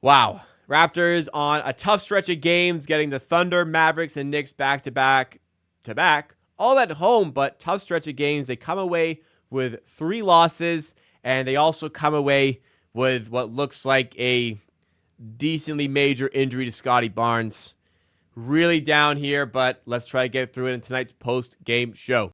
Wow. Raptors on a tough stretch of games, getting the Thunder, Mavericks, and Knicks back to back. All at home, but tough stretch of games. They come away with 3 losses, and they also come away with what looks like a decently major injury to Scottie Barnes. Really down here, but let's try to get through it in tonight's post-game show.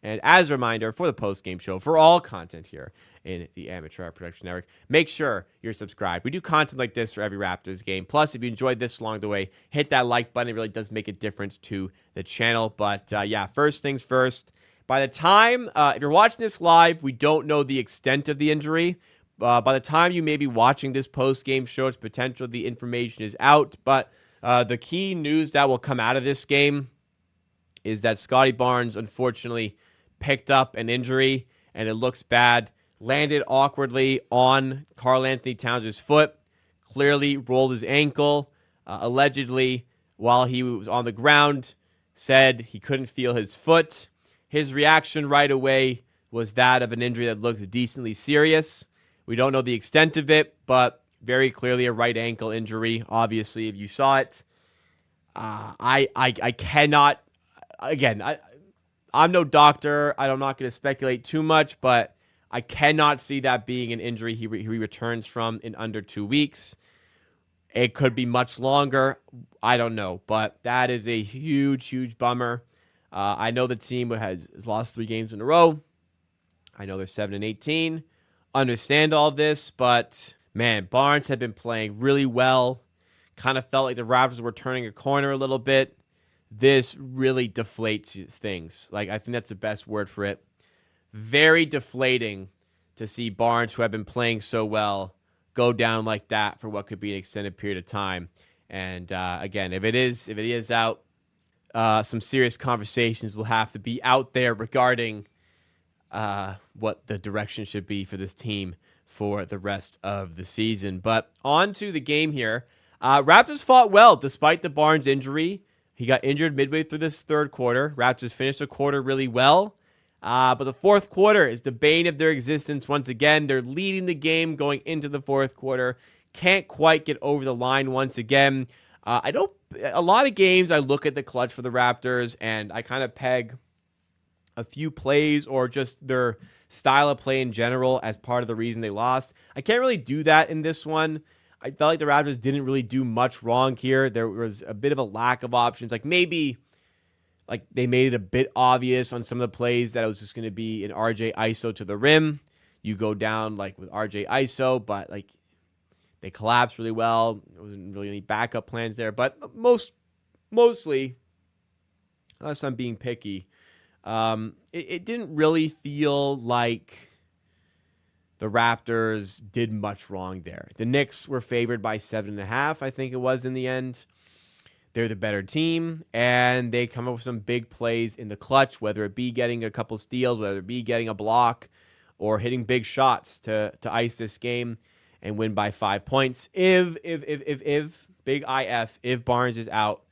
And as a reminder, for the post-game show, for all content here in the Amateur Hour Production Network, make sure you're subscribed. We do content like this for every Raptors game. Plus, if you enjoyed this along the way, hit that like button. It really does make a difference to the channel. But yeah, first things first. By the time, if you're watching this live, we don't know the extent of the injury. By the time you may be watching this post-game show, it's potential the information is out. But the key news that will come out of this game is that Scottie Barnes, unfortunately, picked up an injury, and it looks bad. Landed awkwardly on Karl-Anthony Towns' foot. Clearly rolled his ankle. Allegedly, while he was on the ground, said he couldn't feel his foot. His reaction right away was that of an injury that looks decently serious. We don't know the extent of it, but very clearly a right ankle injury. Obviously, if you saw it, I cannot. Again, I'm no doctor. I'm not going to speculate too much, but I cannot see that being an injury he returns from in under 2 weeks. It could be much longer. I don't know, but that is a huge, huge bummer. I know the team has lost 3 games in a row. I know they're 7-18. Understand all this, but man, Barnes had been playing really well. Kind of felt like the Raptors were turning a corner a little bit. This really deflates things. Like, I think that's the best word for it. Very deflating to see Barnes, who had been playing so well, go down like that for what could be an extended period of time. And again, if it is out, some serious conversations will have to be out there regarding what the direction should be for this team for the rest of the season. But on to the game here. Raptors fought well despite the Barnes injury. He got injured midway through this third quarter. Raptors finished the quarter really well. But the fourth quarter is the bane of their existence once again. They're leading the game going into the fourth quarter. Can't quite get over the line once again. A lot of games I look at the clutch for the Raptors and I kind of peg a few plays or just their style of play in general as part of the reason they lost. I can't really do that in this one. I felt like the Raptors didn't really do much wrong here. There was a bit of a lack of options. Maybe they made it a bit obvious on some of the plays that it was just going to be an RJ ISO to the rim. You go down with RJ ISO, but they collapsed really well. There wasn't really any backup plans there. But mostly, unless I'm being picky, it didn't really feel like the Raptors did much wrong there. The Knicks were favored by 7.5, I think it was in the end. They're the better team, and they come up with some big plays in the clutch, whether it be getting a couple steals, whether it be getting a block, or hitting big shots to ice this game and win by 5 points. If big if Barnes is out,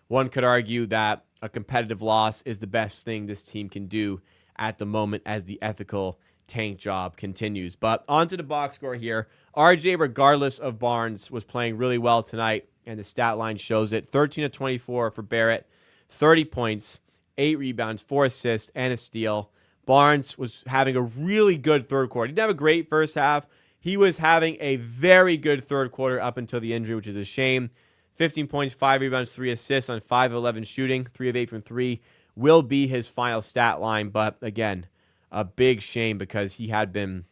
one could argue that a competitive loss is the best thing this team can do at the moment as the ethical tank job continues. But onto the box score here. RJ, regardless of Barnes, was playing really well tonight, and the stat line shows it. 13 of 24 for Barrett, 30 points, 8 rebounds, 4 assists, and a steal. Barnes was having a really good third quarter. He didn't have a great first half. He was having a very good third quarter up until the injury, which is a shame. 15 points, 5 rebounds, 3 assists on 5 of 11 shooting. 3 of 8 from 3 will be his final stat line. But again, a big shame because he had been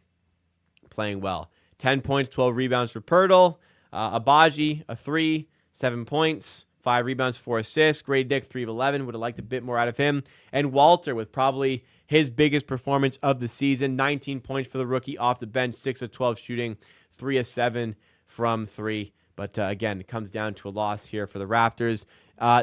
playing well. 10 points, 12 rebounds for Pirtle. Abaji, a 3, 7 points, 5 rebounds, 4 assists. Gray Dick, 3 of 11. Would have liked a bit more out of him. And Walter with probably his biggest performance of the season. 19 points for the rookie off the bench, 6 of 12 shooting, 3 of 7 from 3. But again, it comes down to a loss here for the Raptors.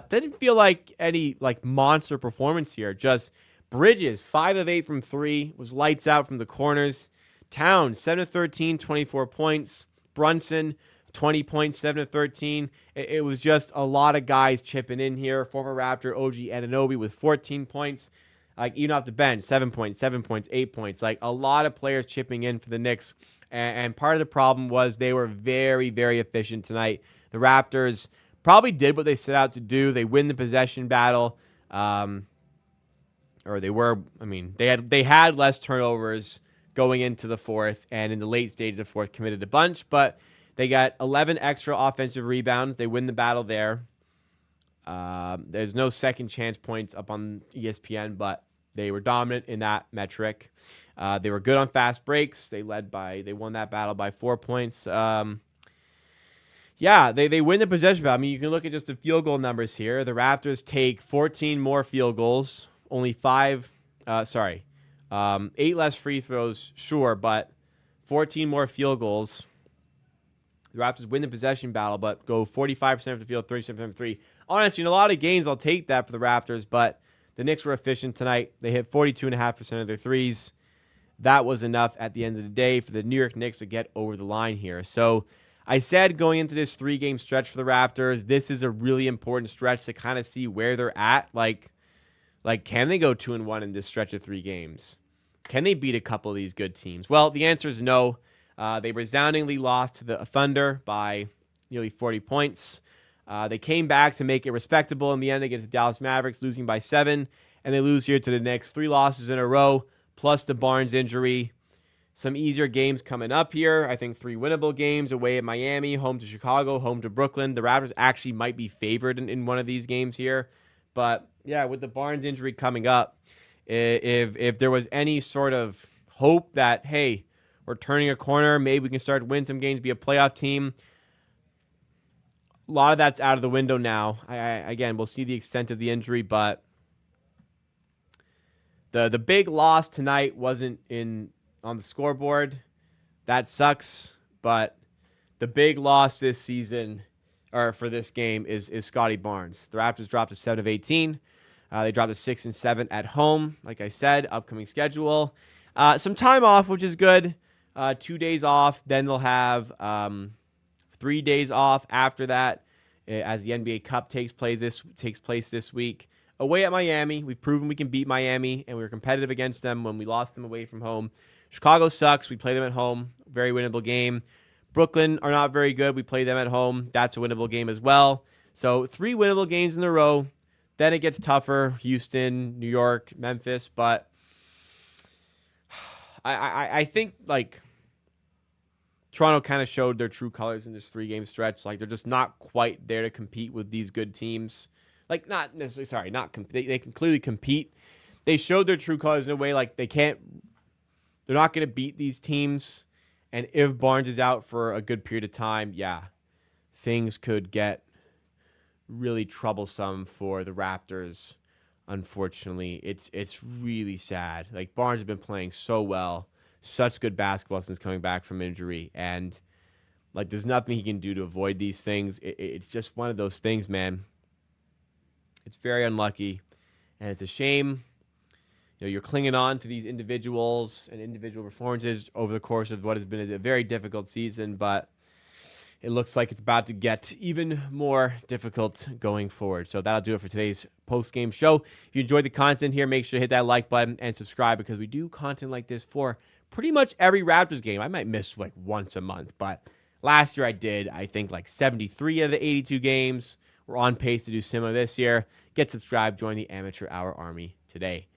Didn't feel like any monster performance here. Just Bridges, 5 of 8 from 3, was lights out from the corners. Towns, 7 of 13, 24 points. Brunson, 20 points, 7 of 13. It was just a lot of guys chipping in here. Former Raptor OG Anunoby with 14 points. Like even off the bench, 7 points, 7 points, 8 points. Like a lot of players chipping in for the Knicks. And part of the problem was they were very, very efficient tonight. The Raptors probably did what they set out to do. They win the possession battle. Or they were, I mean, they had less turnovers going into the fourth, and in the late stages of the fourth committed a bunch, but they got 11 extra offensive rebounds. They win the battle there. There's no second chance points up on ESPN, but they were dominant in that metric. They were good on fast breaks. They won that battle by 4 points. Yeah, they win the possession battle. I mean, you can look at just the field goal numbers here. The Raptors take 14 more field goals, only 8 less free throws, sure, but 14 more field goals. The Raptors win the possession battle, but go 45% of the field, 37% of three. Honestly, in a lot of games, I'll take that for the Raptors, but the Knicks were efficient tonight. They hit 42.5% of their threes. That was enough at the end of the day for the New York Knicks to get over the line here. So I said going into this 3-game stretch for the Raptors, this is a really important stretch to kind of see where they're at. Like, can they go 2-1 in this stretch of 3 games? Can they beat a couple of these good teams? Well, the answer is no. They resoundingly lost to the Thunder by nearly 40 points. They came back to make it respectable in the end against the Dallas Mavericks, losing by 7. And they lose here to the Knicks. 3 losses in a row, plus the Barnes injury. Some easier games coming up here. I think 3 winnable games away at Miami, home to Chicago, home to Brooklyn. The Raptors actually might be favored in one of these games here. But, yeah, with the Barnes injury coming up, if there was any sort of hope that, hey, we're turning a corner, maybe we can start to win some games, be a playoff team, a lot of that's out of the window now. Again, we'll see the extent of the injury, but the big loss tonight wasn't on the scoreboard. That sucks, but the big loss this season, or for this game, is Scottie Barnes. The Raptors dropped to 7 of 18. They dropped to 6 and 7 at home. Like I said, upcoming schedule. Some time off, which is good. 2 days off. Then they'll have 3 days off after that, as the NBA Cup takes place this week. Away at Miami, we've proven we can beat Miami, and we were competitive against them when we lost them away from home. Chicago sucks. We play them at home. Very winnable game. Brooklyn are not very good. We play them at home. That's a winnable game as well. So 3 winnable games in a row. Then it gets tougher. Houston, New York, Memphis. But I think, like, Toronto kind of showed their true colors in this 3-game stretch. Like, they're just not quite there to compete with these good teams. Like, not necessarily, sorry, they can clearly compete. They showed their true colors in a way, like, they're not going to beat these teams. And if Barnes is out for a good period of time, yeah, things could get really troublesome for the Raptors. Unfortunately, it's really sad. Like, Barnes has been playing so well, such good basketball since coming back from injury, and like, there's nothing he can do to avoid these things. It's just one of those things, man. It's very unlucky, and it's a shame. You know, you're clinging on to these individuals and individual performances over the course of what has been a very difficult season, but it looks like it's about to get even more difficult going forward. So that'll do it for today's post-game show. If you enjoyed the content here, make sure to hit that like button and subscribe, because we do content like this for pretty much every Raptors game. I might miss like once a month, but last year I did, I think, like 73 out of the 82 games. We're on pace to do similar this year. Get subscribed, join the Amateur Hour Army today.